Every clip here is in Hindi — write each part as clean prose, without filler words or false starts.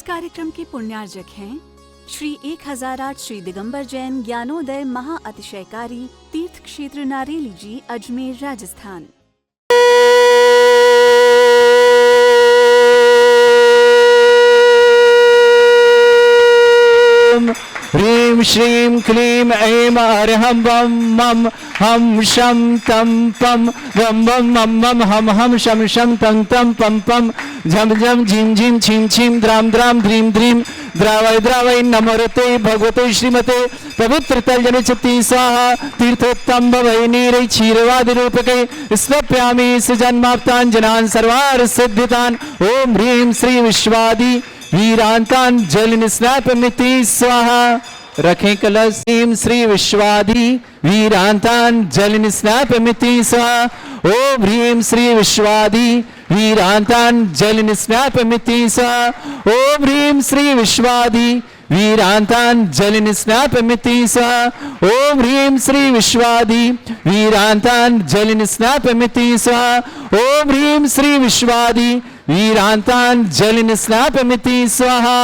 कार्यक्रम के पुण्यार्जक हैं श्री 1008 श्री दिगंबर जैन ज्ञानोदय महा अतिशयकारी तीर्थ क्षेत्र नारेली जी, अजमेर, राजस्थान। ह्रीं श्रीं क्लीं ऐं अरहं वं मं हम शं तं पं वं वं मं मं हम हम शं शं तं तं पं पं झं झं झिं झिं छिं छिं द्रां द्रां ध्रीं ध्रीं द्रावय द्रावय नमोरते भगवते श्रीमते पवित्र तलजन चित्ती स्वाहा तीर्थोत्तम भवै नीरै क्षीरवादि रूपके स्नप्यामि सुजन्माप्तान् जनान् सर्वार्थ सिद्धितान्। ओम ह्रीं श्री विश्वादि वीरांतान जल निस्नापमिति स्वाहा। रखें कलश। ह्रीं श्री विश्वादि वीरांतान जल निस्नापमिति स्वाहा। ओम ह्रीं श्री विश्वादि वीरांतान जल निस्नापमिति स्वाहा। ओम ह्रीं श्री विश्वादि वीरांतान जल निस्नापमिति स्वाहा। ओम ह्रीं श्री विश्वादि वीरांतान जल निस्नापमिति स्वाहा। ओम ह्रीं श्री विश्वादि वीरांतान जल निस्नापमिति स्वाहा।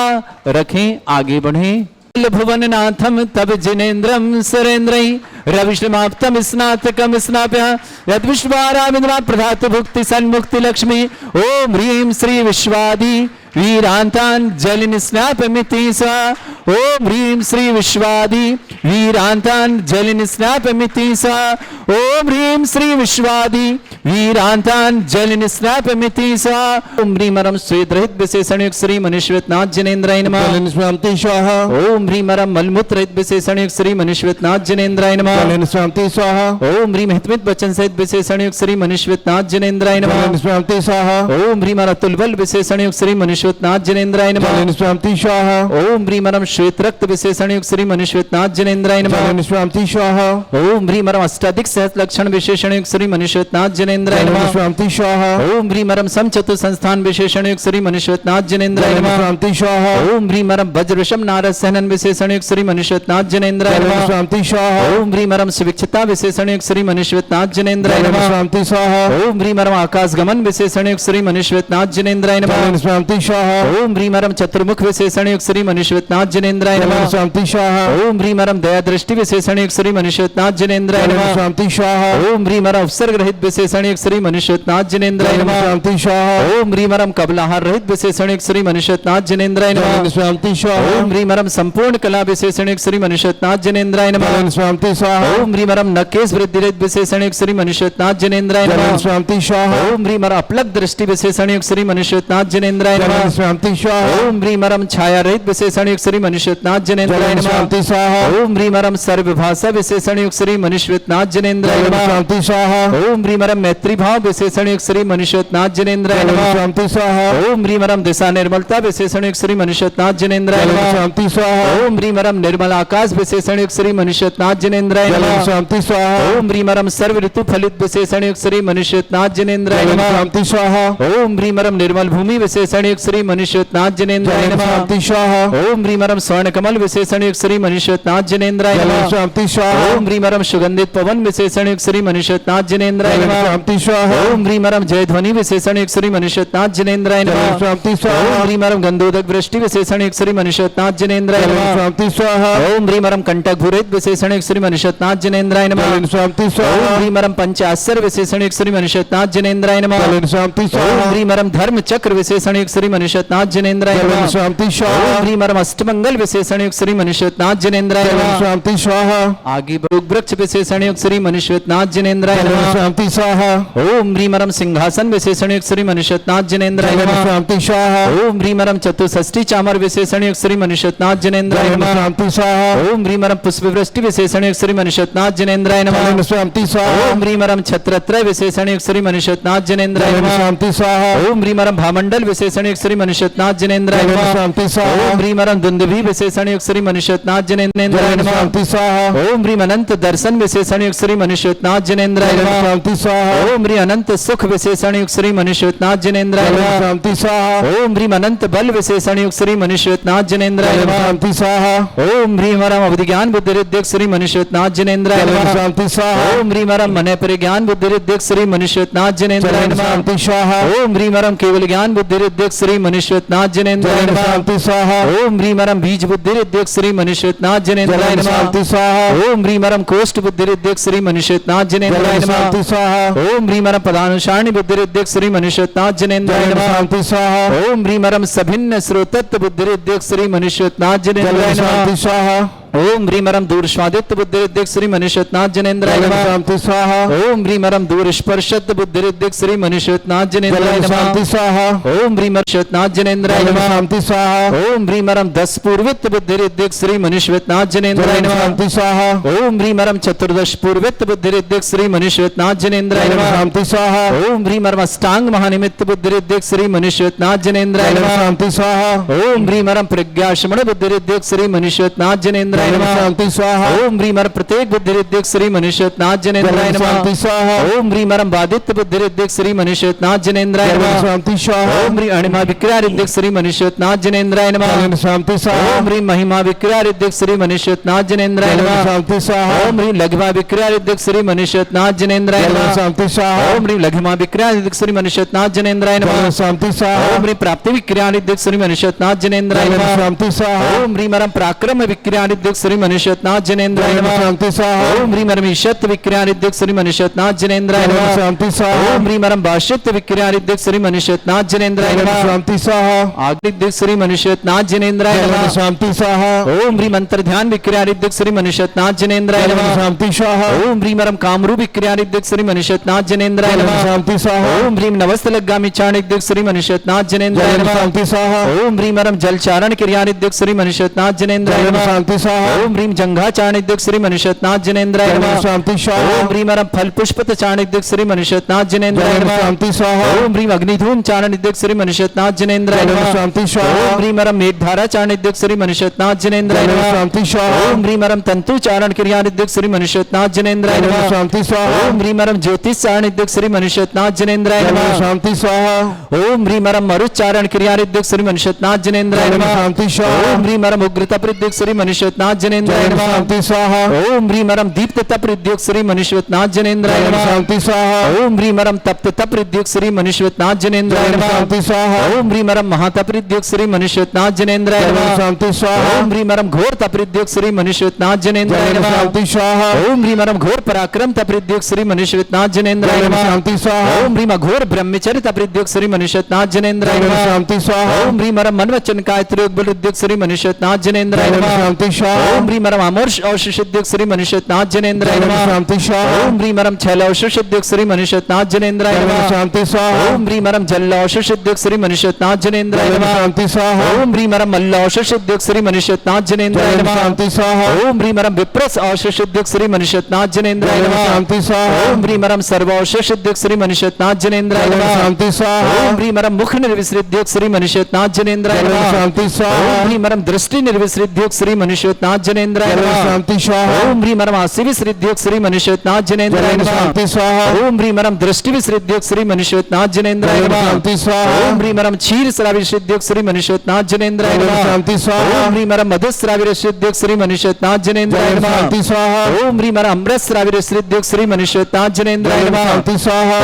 रखें, आगे बढ़ें। भुवननाथम तब जिनेन्द्रम सुरेन्द्रै रविश्रमाप्तम स्नातकम स्नाप्य यद्विश्वाराविंद्रा प्रधात भुक्ति सन्मुक्ति लक्ष्मी। ओम ह्रीं श्री विश्वादि वीरांतान जल निस्नापमिति स्वाहा। ओम ह्रीं श्री विश्वादि वीरांतान जल निस्नापमिति स्वाहा। ओम ह्रीं श्री विश्वादि वीरांतान जल निस्नापमिति स्वाहा। ओम ह्रीं मरम स्वेद रहित विशेषण युक्त श्री मनुष्यनाथ जिनेन्द्राय नमः। निस्वामति स्वाहा। ओम ह्रीं मरम मलमूत्र रहित विशेषण युक्त श्री मनुष्यनाथ जिनेन्द्राय नमः। निस्वामति स्वाहा। ओम ह्रीं हितमित वचन सहित विशेषण युक्त श्री मनुष्यनाथ जिनेन्द्राय नमः। निस्वामति स्वाहा। ओम ह्रीं मरम तुलबल विशेषण युक्त श्री मनुष्यनाथ जिनेन्द्राय नमः। निस्वामति स्वाहा। ओम ह्रीं मरम श्वेत रक्त विशेषण युक्त श्री मनुष्यनाथ जिनेन्द्राय नमः। निस्वामति स्वाहा। ओम ह्रीं मरम अष्टाधिक सहस्र लक्षण विशेषण युक्त श्री मनुष्यनाथ जिनेन्द्राय नमः। निस्वामति स्वाहा। ओम ह्रीं मरम समचतु संस्थान विशेषण युक्त श्री मनुष्यनाथ जिनेन्द्राय नमः। निस्वामति स्वाहा। ओम ह्रीं मरम वज्रवशम नारद सहनन विशेषण युक्त श्री मनुष्यनाथ जिनेन्द्राय नमः। निस्वामति स्वाहा। ओम ह्रीं मरम सुविक्षता विशेषण युक्त श्री मनुष्यनाथ जिनेन्द्राय नमः। निस्वामति स्वाहा। ओम ह्रीं मरम आकाश गमन विशेषण युक्त श्री मनुष्यनाथ जिनेन्द्राय नमः। निस्वामति स्वाहा। ओम ह्रीं मरम चतुर्मुख विशेषण युक्त श्री मनुष्यनाथ जिनेन्द्राय नमः। निस्वामति स्वाहा। ओम ह्रीं मरम दया दृष्टि विशेषण युक्त श्री मनुष्यनाथ जिनेन्द्राय नमः। निस्वामति स्वाहा। ओम ह्रीं मरम उपसर्ग रहित विशेषण युक्त श्री मनुष्यनाथ जिनेन्द्राय नमः। निस्वामति स्वाहा। ओम ह्रीं मरम कबलाहार रहित विशेषण युक्त श्री मनुष्यनाथ जिनेन्द्राय नमः। निस्वामति स्वाहा। ओम ह्रीं मरम संपूर्ण कला विशेषण युक्त श्री मनुष्यनाथ जिनेन्द्राय नमः। निस्वामति स्वाहा। ओम ह्रीं मरम नकेश वृद्धि रहित विशेषण युक्त श्री मनुष्यनाथ जिनेन्द्राय नमः। निस्वामति स्वाहा। ओम ह्रीं मरम अपलक दृष्टि विशेषण युक्त श्री मनुष्यनाथ जिनेन्द्राय नमः। निस्वामति स्वाहा। ओम ह्रीं मरम छाया रहित विशेषण युक्त श्री मनुष्यनाथ जिनेन्द्राय नमः। निस्वामति स्वाहा। ओम ह्रीं मरम सर्वभाषा विशेषण युक्त श्री मनुष्यनाथ जिनेन्द्राय नमः। निस्वामति स्वाहा। ओम ह्रीं मरम मैत्री भाव विशेषण युक्त श्री मनुष्यनाथ जिनेन्द्राय नमः। निस्वामति स्वाहा। ओम ह्रीं मरम दिशा निर्मलता विशेषण युक्त श्री मनुष्यनाथ जिनेन्द्राय नमः। निस्वामति स्वाहा। ओम ह्रीं मरम निर्मल आकाश विशेषण युक्त श्री मनुष्यनाथ जिनेन्द्राय नमः। निस्वामति स्वाहा। ओम ह्रीं मरम सर्व ऋतु फलित विशेषण युक्त श्री मनुष्यनाथ जिनेन्द्राय नमः। निस्वामति स्वाहा। ओम ह्रीं मरम निर्मल भूमि विशेषण युक्त श्री मनुष्यनाथ जिनेन्द्राय नमः। निस्वामति स्वाहा। ओम ह्रीं मरम स्वर्ण कमल विशेषण युक्त श्री मनुष्यनाथ जिनेन्द्राय नमः। निस्वामति स्वाहा। ओम ह्रीं मरम सुगंधित पवन विशेषण युक्त श्री मनुष्यनाथ जिनेन्द्राय नमः। निस्वामति स्वाहा। ओम ह्रीं मरम जय ध्वनि विशेषण युक्त श्री मनुष्यनाथ जिनेन्द्राय नमः। निस्वामति स्वाहा। ओम ह्रीं मरम गंधोदक वृष्टि विशेषण युक्त श्री मनुष्यनाथ जिनेन्द्राय नमः। निस्वामति स्वाहा। ओम ह्रीं मरम कंटक भूरित विशेषण युक्त श्री मनुष्यनाथ जिनेन्द्राय नमः। निस्वामति ओम स्वाहा। ह्रीं मरम पंचाश्चर्य विशेषण युक्त श्री मनुष्यनाथ जिनेन्द्राय नमः। निस्वामति ओम स्वाहा। ह्रीं मरम धर्म चक्र विशेषण युक्त श्री मनुष्यनाथ जिनेन्द्राय नमः। निस्वामति ओम स्वाहा। ह्रीं मरम अष्टमंगल विशेषण युक्त श्री मनुष्यनाथ जिनेन्द्राय नमः। निस्वामति स्वाहा। आगे वृक्ष विशेषण युक्त श्री मनुष्यनाथ जिनेन्द्राय नमः। निस्वामति स्वाहा। ओम ह्रीं मरम सिंहासन विशेषण युक्त श्री मनुष्यनाथ जिनेन्द्राय नमः। निस्वामति स्वाहा। ओम ह्रीं मरम चतुष्षष्ठी चामर विशेषण युक्त श्री मनुष्यनाथ जिनेन्द्राय नमः। निस्वामति स्वाहा। ओम ह्रीं मरम पुष्पवृष्टि विशेषण युक्त श्री मनुष्यनाथ जिनेन्द्राय नमः। निस्वामति स्वाहा। ओम ह्रीं मरम छत्रत्रय विशेषण युक्त श्री मनुष्यनाथ जिनेन्द्राय नमः। निस्वामति स्वाहा। ओम ह्रीं मरम भामंडल विशेषण युक्त श्री मनुष्यनाथ जिनेन्द्राय नमः। निस्वामति स्वाहा। ओम ह्रीं मरम दुंदुभि विशेषण युक्त श्री मनुष्यनाथ जिनेन्द्राय नमः। निस्वामति स्वाहा। ओम ह्रीं अनंत दर्शन विशेषण युक्त श्री मनुष्यनाथ जिनेन्द्राय नमः। निस्वामति स्वाहा। ओम ह्रीं अनंत सुख विशेषण युक्त श्री मनुष्यनाथ जिनेन्द्राय नमः। निस्वामति स्वाहा। ओम ह्रीं अनंत बल विशेषण युक्त श्री मनुष्यनाथ जिनेन्द्राय नमः। निस्वामति स्वाहा। ओम ह्रीं मरम अवधि ज्ञान बुद्धि रिद्धिक श्री मनुष्यनाथ जिनेन्द्राय नमः। निस्वामति स्वाहा। ओम ह्रीं मरम मन परिज्ञान बुद्धि रिद्धिक श्री मनुष्यनाथ जिनेन्द्राय नमः। निस्वामति स्वाहा। ओम ह्रीं मरम केवल ज्ञान बुद्धि रिद्धिक श्री श्री मनुष्यनाथ जनेन्द्राय नमः। शांति स्वाहा। ओम ह्रीं मरम बीज बुद्धिरिद्योग श्री मनुष्यनाथ जनेन्द्राय नमः। शांति स्वाहा। ओम ह्रीं मरम कोष्ठ बुद्धिरिद्योग श्री मनुष्यनाथ जनेन्द्राय नमः। शांति स्वाहा। ओम ह्रीं मरम पदानुसारणी बुद्धिरिद्योग श्री मनुष्यनाथ जनेन्द्राय नमः। शांति स्वाहा। ओम ह्रीं मरम सभिन्न स्रोतत्व बुद्धिरिद्योग श्री मनुष्यनाथ जनेन्द्राय नमः। शांति स्वाहा। ओम ह्रीं मरम दूर स्वादित्व बुद्धिरिद्योग श्री मनुष्यनाथ जनेन्द्राय नमः। शांति स्वाहा। ओम ह्रीं मरम दूर स्पर्शत्व बुद्धिरिद्योग श्री मनुष्यनाथ जनेन्द्राय नमः। शांति स्वाहा। ओम ह्रीं मनुष्यनाथ जनेन्द्राय नमः। शांति स्वाहा। ओम ह्रीं मरम 10 पूर्वित्व बुद्धिरिद्योग श्री मनुष्यनाथ जनेन्द्राय नमः। शांति स्वाहा। ओम ह्रीं मरम 14 पूर्वित्व बुद्धिरिद्योग श्री मनुष्यनाथ जनेन्द्राय नमः। शांति स्वाहा। ओम ह्रीं मरम अष्टांग महानिमित्त बुद्धिरिद्योग श्री मनुष्यनाथ जनेन्द्राय नमः। शांति स्वाहा। ओम ह्रीं मरम प्रज्ञाश्रमण बुद्धिरिद्योग श्री मनुष्यनाथ जनेन्द्राय नमः। शांति स्वाहा। ओम ह्रीं मरम प्रत्येक बुद्धिरिद्योग श्री मनुष्यनाथ जनेन्द्राय नमः। शांति स्वाहा। ओम ह्रीं मरम बादित्य बुद्धिरिद्योग श्री मनुष्यनाथ जनेन्द्राय नमः। शांति स्वाहा। ओम ह्रीं अणिमा विक्रारिद्योग श्री मनुष्यनाथ जनेन्द्राय नमः। शांति स्वाहा। ओम ह्रीं महिमा विक्रारिद्योग श्री मनुष्यनाथ जनेन्द्राय नमः। शांति स्वाहा। ओम ह्रीं लघिमा विक्रारिद्योग श्री मनुष्यनाथ जनेन्द्राय नमः। शांति स्वाहा। ओम ह्रीं लघिमा विक्रारिद्योग श्री मनुष्यनाथ जनेन्द्राय नमः। शांति स्वाहा। ओम ह्रीं प्राप्ति विक्रारिद्योग श्री मनुष्यनाथ जनेन्द्राय नमः। शांति स्वाहा। ओम ह्रीं मरम पराक्रम विक्रारिद्योग श्री मनुष्यनाथ जनेन्द्राय नमः। शांति स्वाहा। ओम ह्रीं मरम ईशत्व विक्रारिद्योग श्री मनुष्यनाथ जनेन्द्राय नमः। शांति स्वाहा। ओम ह्रीं मरम भाष्यत्व विक्रारिद्योग श्री मनुष्यनाथ जनेन्द्राय नमः। शांति स्वाहा। आग्निद्योग श्री मनुष्यनाथ जनेन्द्राय नमः। शांति स्वाहा। ओम ह्रीं मंत्र ध्यान विक्रारिद्योग श्री मनुष्यनाथ जनेन्द्राय नमः। शांति स्वाहा। ओम ह्रीं मरम कामरूप विक्रारिद्योग श्री मनुष्यनाथ जनेन्द्राय नमः। शांति स्वाहा। ओम ह्रीं नवस्तलगामी चाणिद्योग श्री मनुष्यनाथ जनेन्द्राय नमः। शांति स्वाहा। ओम ह्रीं मरम जलचारण क्रियानिद्योग श्री मनुष्यनाथ जनेन्द्राय नमः। शांति स्वाहा। ओम ह्रीं जंघा चाणिद्योग श्री मनुष्यनाथ जनेन्द्राय नमः। शांति स्वाहा। ओम ह्रीं मरम फल पुष्पत चाणिद्योग श्री मनुष्यनाथ जनेन्द्राय नमः। शांति स्वाहा। ओम ह्रीं अग्निधूम चाणिद्योग श्री मनुष्यनाथ जनेन्द्राय नमः। शांति स्वाहा। ओम ह्रीं मरम मेघधारा चाणिद्योग श्री मनुष्यनाथ जनेन्द्राय नमः। शांति स्वाहा। ओम ह्रीं मरम तंतु चारण क्रियानिद्योग श्री मनुष्यनाथ जनेन्द्राय नमः। शांति स्वाहा। ओम ह्रीं मरम ज्योतिष चाणिद्योग श्री मनुष्यनाथ जनेन्द्राय नमः। शांति स्वाहा। ओम ह्रीं मरम मरुच्चारण क्रियानिद्योग श्री मनुष्यनाथ जनेन्द्राय नमः। शांति स्वाहा। ओम ह्रीं मरम उग्रता प्रद्योग श्री मनुष्यनाथ जनेन्द्राय नमः। शांति स्वाहा। ओम ह्रीं मरम दीप्तता प्रद्योग श्री मनुष्यनाथ जनेन्द्राय नमः। शांति स्वाहा। ओम ह्रीं मरम तप्तता प्रद्योग श्री मनुष्यनाथ जनेन्द्राय नमः। शांति स्वाहा। ओम ह्रीं मरम महाता प्रद्योग श्री मनुष्यनाथ जनेन्द्राय नमः। शांति स्वाहा। ओम ह्रीं मरम घोर तप्रद्योग श्री मनुष्यनाथ जनेन्द्राय नमः। शांति स्वाहा। ओम ह्रीं मरम घोर पराक्रम तप्रद्योग श्री मनुष्यनाथ जनेन्द्राय नमः। शांति स्वाहा। ओम ह्रीं घोर ब्रह्मचर्य तप्रद्योग श्री मनुष्यनाथ जनेन्द्राय नमः। शांति स्वाहा। ओम ह्रीं मरम मनवचन कायत्रोग बलुद्योग श्री मनुष्यनाथ जनेन्द्राय नमः। शांति स्वाहा। ओम ह्रीं मरम अमोर्ष औषुषिद्योग श्री मनुष्यनाथ जनेन्द्राय नमः। शांति स्वाहा। ओम ह्रीं मरम छैल औषुषिद्योग श्री मनुष्यनाथ जनेन्द्राय नमः। शांति स्वाहा। ओम ह्रीं मरम जल औषुषिद्योग श्री मनुष्यनाथ जनेन्द्राय नमः। शांति स्वाहा। ओम ह्रीं मरम मल्ल औषुषिद्योग श्री मनुष्यनाथ जनेन्द्राय नमः। शांति स्वाहा। ओम ह्रीं मरम विप्रस औषुषिद्योग श्री मनुष्यनाथ जनेन्द्राय नमः। शांति स्वाहा। ओम ह्रीं मरम सर्व औषुषिद्योग श्री मनुष्यनाथ जनेन्द्राय नमः। शांति स्वाहा। ओम ह्रीं मरम मुख निर्विसृद्योग श्री मनुष्यनाथ जनेन्द्राय नमः। शांति स्वाहा। ओम ह्रीं मरम दृष्टि निर्विसृद्योग श्री मनुष्यनाथ जनेन्द्राय नमः। शांति स्वाहा। ओम ह्रीं मरम आसि विसृद्योग श्री मनुष्यनाथ जनेन्द्राय नमः। शांति स्वाहा। ओम ह्रीं मरम दृष्टि विसृद्योग श्री मनुष्यनाथ जनेन्द्राय नमः। शांति स्वाहा। ओम ह्रीं मरम क्षीर श्राविसृद्योग श्री मनुष्यनाथ जनेन्द्राय नमः। शांति स्वाहा। ओम ह्रीं मरम मधुश्राविसृद्योग श्री मनुष्यनाथ जनेन्द्राय नमः। शांति स्वाहा। ओम ह्रीं मरम अमृत श्राविसृद्योग श्री मनुष्यनाथ जनेन्द्राय नमः। शांति स्वाहा।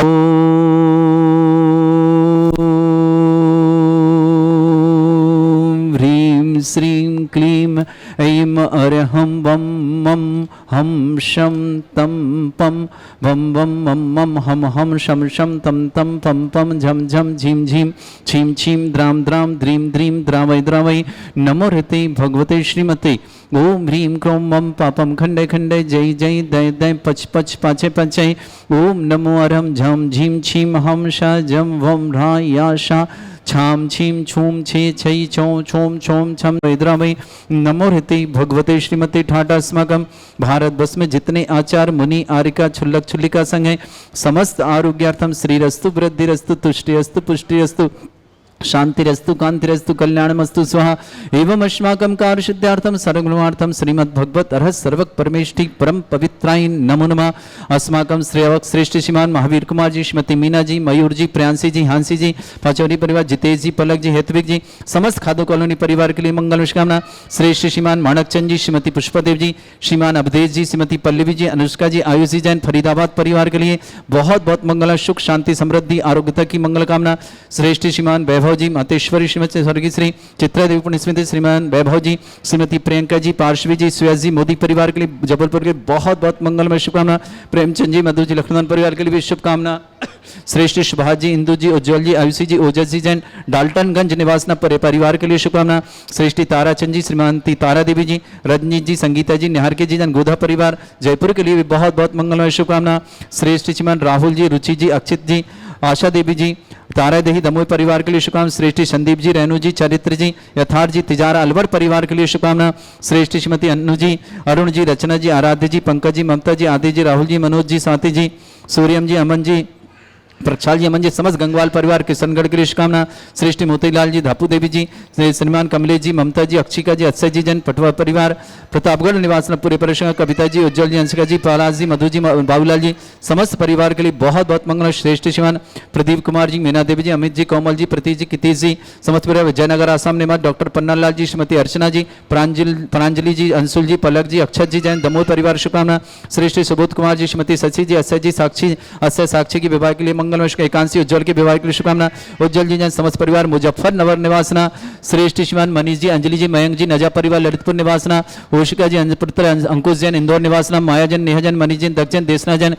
ह्रीं श्रीं क्लीं ऐं अरहं वं मं हम शं तं पं वं वं मं मं हम हम शं शं तं तं पं पं झं झं झीं झीं छीं छीं द्रां द्रां द्रीं द्रीं द्रावै द्रावै नमो ऋते भगवते श्रीमते ओम ह्रीं क्रों मं पापं खण्डे खण्डे जय जय दय दय पच पच पाचे पचय ओम नमो अरहं झं झीं छीं हम शा जं वं ह्रा या शा छाम छीम छूम छे छई छौ छोम छोम छम वैद्रावै नमो ऋते भगवते श्रीमते ठाटा अस्माकं भारतवर्ष में जितने आचार मुनि आरिका छुल्लक छुल्लिका संघ है समस्त आरोग्यार्थम श्रीरस्तु वृद्धिरस्तु तुष्टिरस्तु पुष्टिरस्तु शांतिरस्तु कांतिरस्तु कल्याणमस्तु स्वाहा एवं अस्माकं कार्यसिद्ध्यार्थम सर्वगुणार्थम श्रीमद् भगवत अर्हत सर्वक परमेष्टि परम पवित्राय नमो नमः। अस्माकं श्रेयवक श्रेष्ठ श्रीमान महावीर कुमार जी, श्रीमती मीना जी, मयूर जी, प्रियांशी जी, हांसी जी, पाचौरी परिवार, जितेश जी, पलक जी, हेतविक जी, समस्त खादो कॉलोनी परिवार के लिए मंगल शुभकामना। श्रेष्ठ श्रीमान माणकचंद जी, श्रीमती पुष्पदेव जी, श्रीमान अवधेश जी, श्रीमती पल्लवी जी, अनुष्का जी, आयुषी जैन फरीदाबाद परिवार के लिए बहुत बहुत मंगल, सुख शांति समृद्धि आरोग्यता की मंगल कामना। श्रेष्ठ श्रीमान वैभव वैभव जी, मातेश्वरी श्रीमती स्वर्गीय श्री चित्रा देवी पुण्य स्मृति श्रीमान वैभव जी, श्रीमती प्रियंका जी, पार्श्वी जी, सुयस जी, मोदी परिवार के लिए जबलपुर के बहुत बहुत मंगलमय शुभकामना। प्रेमचंद जी, मधु जी, लखनऊ परिवार के लिए भी शुभकामना। श्रेष्ठ सुभाष जी, इंदु जी, उज्ज्वल जी, आयुषी जी, ओजस जी जैन, डाल्टनगंज निवासना परिवार के लिए शुभकामना। श्रेष्ठी ताराचंद जी, श्रीमती तारा देवी जी, रजनीत जी, संगीता जी, निहार के जी जैन, गोधा परिवार जयपुर के लिए भी बहुत बहुत मंगलमय शुभकामना। श्रेष्ठ श्रीमान राहुल जी, रुचि जी, अक्षित जी, आशा देवी जी, तारा देही दमोह परिवार के लिए शुभकामना। श्रेष्ठी संदीप जी, रेणु जी, चरित्र जी, यथार्थ जी, तिजारा अलवर परिवार के लिए शुभकामना। श्रेष्ठी श्रीमती अनु जी, अरुण जी, रचना जी, आराध्य जी, पंकज जी, ममता जी, आदि जी, राहुल जी, मनोज जी, स्वाति जी, सूर्यम जी, अमन जी, प्रक्षाल जी, अमन जी, समस्त गंगवाल परिवार किशनगढ़ के लिए शुभकामना। श्रेष्ठी मोतीलाल जी, धापू देवी जी, श्रीमान कमलेश जी, ममता जी, अक्षिका जी, अक्षय जी जैन, पटवा परिवार प्रतापगढ़ निवास पूरे परिश्रम, कविता जी, उज्जवल जी, अंशिका जी, पलाश जी, मधु जी, बाबूलाल जी, समस्त परिवार के लिए बहुत बहुत मंगल। श्रेष्ठ श्रीमान प्रदीप कुमार जी, मीना देवी जी, अमित जी, कोमल जी, प्रतीक जी, कितीश जी, समस्त परिवार विजयनगर आसाम निवास डॉक्टर पन्नालाल जी, श्रीमती अर्चना जी, प्रांजलि जी, अंशुल जी, पलक जी, अक्षत जी जैन, दमोह परिवार शुभकामना। श्रेष्ठ सुबोध कुमार जी, श्रीमती शशि जी, अक्षय जी, साक्षी, अक्षय साक्षी की विवाह के लिए मंगलमय, एकांशी उज्जवल के विवाह के लिए शुभकामना। उज्जवल जी जैन, समस्त परिवार मुजफ्फरनगर निवासना। श्रेष्ठ श्रीमान मनीष जी, अंजलि जी, मयंक जी, नजा परिवार ललितपुर निवासना। ओशिका जी, पुत्र अंकुश जैन, इंदौर निवासना। माया जैन, नेहा जैन, मनीष जैन, दक्षजैन, देसना जैन,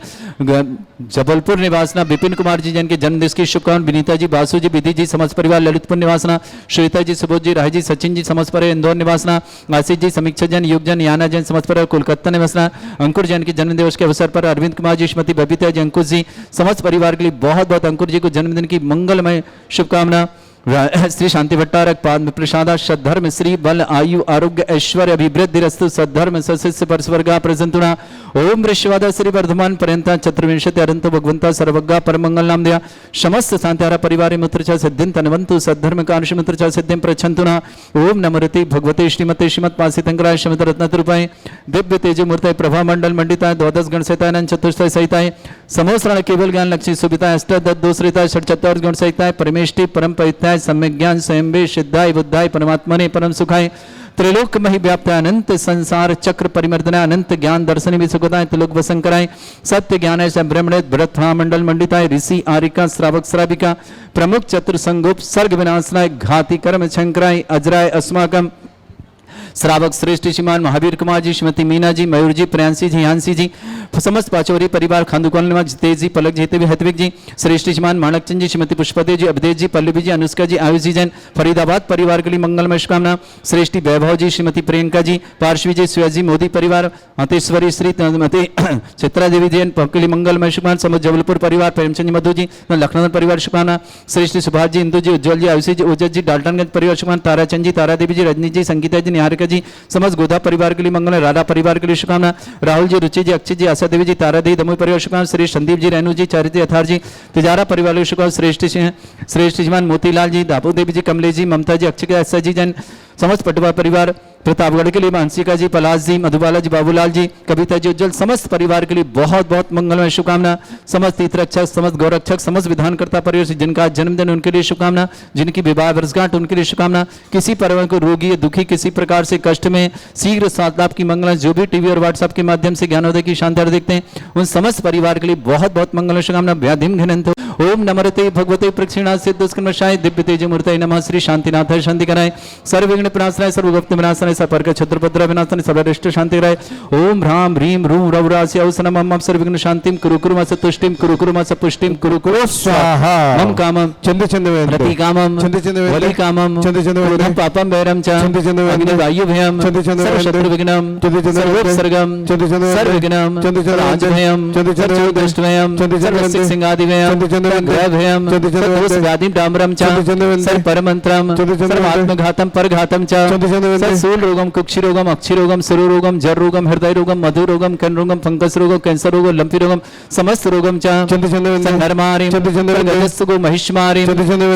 जबलपुर निवासना। विपिन कुमार जी जैन के जन्मदिवस की शुभकामना। विनीता जी, बासु जी, विधि जी, समस्त परिवार ललितपुर निवासना। श्वेता जी, सुबोध जी, राय जी, सचिन जी, समस्त परिवार इंदौर निवासना। आशीष जी, समीक्षा जैन, युग जैन, याना जैन, समस्त परिवार कोलकाता निवासना। अंकुर जैन के जन्मदिवस के अवसर पर अरविंद कुमार जी, श्रीमती बबीता जी, अंकुश जी, समस्त परिवार के लिए बहुत बहुत अंकुर जी को जन्मदिन की मंगलमय शुभकामना। श्री शांति भट्टारक पाद प्रसादा सद्धर्म श्री बल आयु आरोग्य ऐश्वर्य अभिवृद्धि रस्तु सद्धर्म सशिष्य परस्वर्गा प्रजंतुना ओम वृश्वादा श्री वर्धमान पर्यंता चतुर्विंशति अरंत भगवंता सर्वज्ञा परमंगल नाम दिया समस्त शांतिहारा परिवार मुत्रचा सिद्धिं तनवंतु सद्धर्म कांश मुत्रचा सिद्धिं प्रच्छन्तुना ओम नमरति भगवते श्रीमते श्रीमत् पासितंकराय श्रीमत रत्नतरूपाय दिव्य तेज मूर्ताय प्रभा मंडल मंडिताय द्वादश गण सहिताय चतुष्टय सहिताय समोसरण केवल ज्ञान लक्ष्मी सुविताय अष्टदश दोषरिताय षट्चत्वार गुण सहिताय परमेष्टि परम पवित्राय सम्यक ज्ञान स्वयं सिद्धाय बुद्धाय परमात्मने परम सुखाय त्रिलोक मही व्याप्त अनंत संसार चक्र परिमर्दना अनंत ज्ञान दर्शन भी सुखदाय त्रिलोक वसंकराय सत्य ज्ञान ब्रह्मणे ब्रह्मा मंडल मंडिताय ऋषि आरिका श्रावक श्राविका प्रमुख चतुर संगोप सर्ग विनाशनाय घाति कर्म शंकराय अजराय अस्माकम श्रावक श्रेष्ठ श्रीमान महावीर कुमार जी श्रीमती मीना जी मयूर जी प्रियांशी जी यांसी जी समस्त पाचौरी परिवार खांदुकौल निवास जितेश जी पलक जीते भी हतविक जी श्रेष्ठ श्रीमान माणकचंद जी श्रीमती पुष्पदे जी अवधेश जी पल्लवी जी अनुष्का जी आयुष जी जैन फरीदाबाद परिवार के लिए मंगलमय शुभकामना। श्रेष्ठी वैभव जी श्रीमती प्रियंका जी पार्श्वी जी सुयस जी मोदी परिवार अंतेश्वरी श्री चित्रा देवी जैन के लिए मंगलमय शुभकामना। समस्त जबलपुर परिवार प्रेमचंद जी मधु जी लखनऊ परिवार शुभकामना। श्रेष्ठी सुभाष जी इंदु जी उज्जवल जी आयुषी जी ओजस जी डाल्टनगंज परिवार शुभकामना। ताराचंद जी तारा देवी जी रजनीत जी संगीता जी निहारिका जी समस्त गोधा परिवार के लिए मंगल। राधा परिवार के लिए शुभकामना। राहुल जी रुचि जी अक्षय जी आशा देवी जी तारा देवी दमोह परिवार शुभकामना। श्री संदीप जी रेणु जी चारित्री यथार्थ जी तिजारा परिवार के शुभकामना। श्रेष्ठ श्रीमान मोतीलाल जी दापू देवी जी कमलेश जी ममता जी अक्षय आशा जी जैन समस्त पटवा परिवार प्रतापगढ़ के लिए मानसिका जी पलाश जी मधुबाला जी बाबूलाल जी कविता जी उज्जवल समस्त परिवार के लिए बहुत बहुत मंगलमय शुभकामना। समस्त तीर्थरक्षक समस्त गौरक्षक समस्त विधानकर्ता परिवार से जिनका जन्मदिन उनके लिए शुभकामना। जिनकी विवाह वर्षगांठ उनके लिए शुभकामना। किसी परिवार को रोगी दुखी किसी प्रकार से कष्ट में शीघ्र साथ लाभ की मंगल जो भी टीवी और व्हाट्सएप के माध्यम से ज्ञानोदय की शानदार देखते हैं उन समस्त परिवार के लिए बहुत बहुत मंगल शुभकामना। व्याधिम घनंतो ओम नमरते भगवते प्रक्षिणा सिद्धस्कर्मशाय दिव्य तेज मूर्तये नमः। श्री शांतिनाथाय शांति कराय सर्वविघ्न विनाशनाय सर्वगुप्त विनाशनाय सर्वपर्क छत्रपत्र विनाशनाय सर्वरिष्ट शांति कराय ओम ह्राम ह्रीम रूम रवरासि औसनम मम सर्वविघ्न शांतिम कुरु कुरु मस तुष्टिम कुरु कुरु मस पुष्टिम कुरु कुरु स्वाहा। मम कामम चंद चंद प्रति कामम वली कामम क्रोधम पापम वैरम च अग्नि वायु भयम सर्व शत्रु विघ्नम सर्वोपसर्गम सर्वविघ्नम राजभयम सर्वदुष्टभयम सर्वसिक सिंहादिभयम ग्रहभयम सर्वदोषव्याधिं डाम्रम च सर्वपरमंत्रम सर्वात्मघातम परघातम च सर्वशूल रोगम कुक्षि रोगम अक्षि रोगम सुरु रोगम जर रोगम हृदय रोगम मधु रोगम कर्ण रोगम फंगस रोगम कैंसर रोगम लंपी रोगम समस्त रोगम च नरमारिम गजस्सुगो महिष्मारिम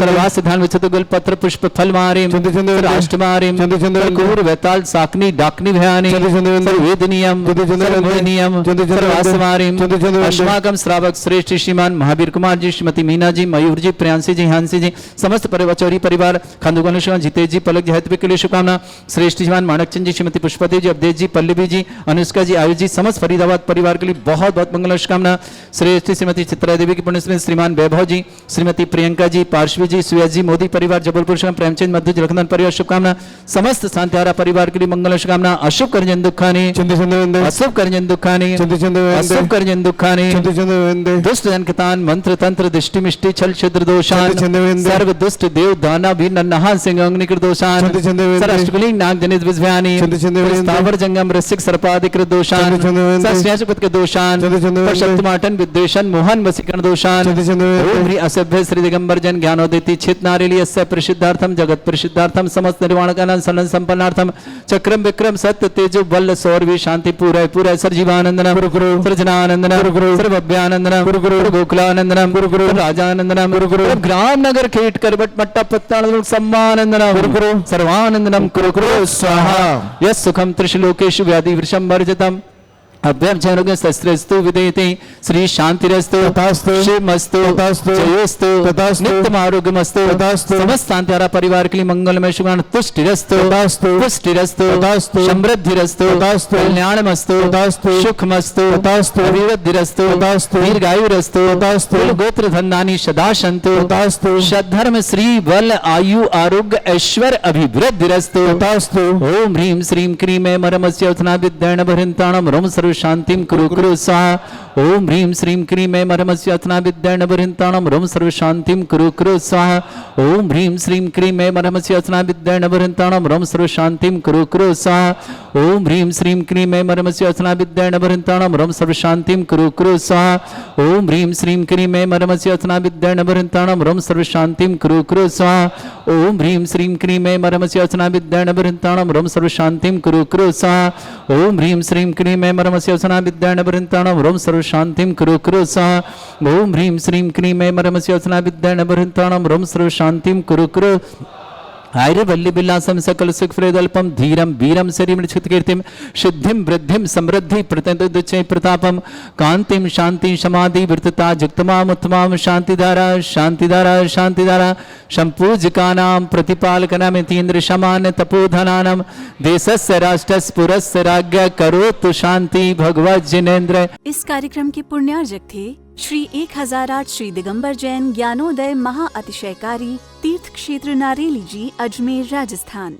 सर्वास धान विचतुगल पत्र पुष्प फल मारिम राष्ट्रमारिम कर्कूर वैताल साकनी डाकनी भयानी सर्वेदनियम सर्वमोहनीयम सर्वासमारिम अस्माकं श्रावक श्रेष्ठ श्रीमान महावीर कुमार जी श्रीमती मीना जी, मयूर जी, प्रियांशी जी, हांसी जी, समस्त परिवार, चौरी परिवार, खांदुगन जितेश जी, पलक जी, हैदवी के लिए शुभकामना। श्रेष्ठ जवान माणकचंद जी, श्रीमती पुष्पदेव जी, अवधेश जी, पल्लवी जी, अनुष्का जी, आयुष जी, समस्त फरीदाबाद परिवार के लिए बहुत बहुत मंगल शुभकामना। श्रेष्ठ श्रीमती चित्रा देवी की पुण्यस्मृति श्रीमान वैभव जी, श्रीमती प्रियंका जी, पार्श्वी जी, सुयस जी, मोदी परिवार, जबलपुर शहर, प्रेमचंद मध्य जलखंदन परिवार शुभकामना। समस्त शांतिहारा परिवार के लिए मंगल शुभकामना। अशुभ करजन दुखानी, अशुभ करजन दुखानी, अशुभ करजन दुखानी, दुष्ट जनकतान मंत्र तंत्र दृष्टि मिष्टि छल छिद्र दोषान, सर्व दुष्ट देव दाना भी नन्हा सिंह अग्निकृत दोषान, सरष्टकुली नाग जनित विज्ञानी, स्थावर जंगम रसिक सर्पाधिकृत दोषान, सस्याशुपत के दोषान, शक्तिमाटन विद्वेषण मोहन वसीकरण दोषान, ओम ह्री असभ्य श्री दिगंबर जन ज्ञानोदिति छित नारिली अस्य प्रसिद्धार्थम जगत प्रसिद्धार्थम समस्त निर्वाण कानन सलन संपन्नार्थम चक्रम विक्रम सत्य तेजो बल सौरवी शांति पूरा पूरा सर्जीवानंदनम सृजनानंदनम सर्वभ्यानंदनम गोकुलानंदनम राजानंदनम ग्राम नगर खेट करबट मट्टा पत्तान सम्मानंदनम सर्वानंदनम कुरु कुरु स्वाहा यस सुखम त्रिशलोकेषु व्याधि वृषम वर्जितम अभ्यम जैनोग्य शस्त्रस्तु विदेते श्री शांतिरस्तु तथास्तु शिवमस्तु तथास्तु जयोस्तु तथास्तु नित्यम आरोग्यमस्तु तथास्तु समस्त शांतिहारा परिवार के लिए मंगलमय शुभकामना। तुष्टिरस्तु तथास्तु पुष्टिरस्तु तथास्तु समृद्धिरस्तु तथास्तु कल्याणमस्तु तथास्तु सुखमस्तु तथास्तु अभिवृद्धिरस्तु तथास्तु दीर्घायुरस्तु तथास्तु गोत्र धनानि सदा सन्तु तथास्तु सद्धर्म श्री बल आयु आरोग्य ऐश्वर्य अभिवृद्धिरस्तु तथास्तु ओम ह्रीं श्रीं क्रीं ऐं मरमस्य उथना विद्येन भरिन्ताणं रोम सर्व शांतिम कुरु कुरु स्वाहा ओम ह्रीं श्रीं क्रीं ऐं मरमस्य अथना विद्येन भरिन्ताणं रोम सर्व शांतिम कुरु कुरु स्वाहा ओम ह्रीं श्रीं क्रीं ऐं मरमस्य अथना विद्येन भरिन्ताणं रोम सर्व शांतिम कुरु कुरु स्वाहा ओम ह्रीं श्रीं क्रीं ऐं मरमस्य अथना विद्येन भरिन्ताणं रोम सर्व शांतिम कुरु कुरु स्वाहा ओम ह्रीं श्रीं क्रीं ऐं मरमस्य अथना विद्येन भरिन्ताणं रोम सर्व शांतिम कुरु कुरु स्वाहा ओम ह्रीं श्रीं क्रीं ऐं मरमस्य अथना विद्येन भरिन्ताणं रोम सर्व शांतिम कुरु कुरु स्वाहा ओम ह्रीं श्रीं क्रीं ऐं मरमस्य अथना विद्येन भरिन्ताणं रोम सर्व शांतिम कुरु कुरु स्वाहा ओम ह्रीं श्रीं क्रीं ऐं मरमस्य अथना विद्येन भरिन्ताणं रोम सर्व शांतिम कुरु कुरु आयुर्वल्ली विलासम सकल सुख फ्रेदल्पम धीरम वीरम शरीरचित कीर्तिम सिद्धिम वृद्धिम समृद्धि प्रतंदुच्चय प्रतापम कांतिम शांति समाधि वृतता जुक्तमाम उत्तमाम शांतिधारा शांतिधारा शांतिधारा संपूजकानां प्रतिपालकनाम तीन्द्र समान तपोधनानां देशस्य राष्ट्रस्य पुरस्य राज्ञ करोतु शांति भगवत जिनेन्द्र। इस कार्यक्रम के पुण्यार्जक थे श्री 1008 श्री दिगंबर जैन ज्ञानोदय महा अतिशयकारी तीर्थ क्षेत्र नारेली जी, अजमेर, राजस्थान।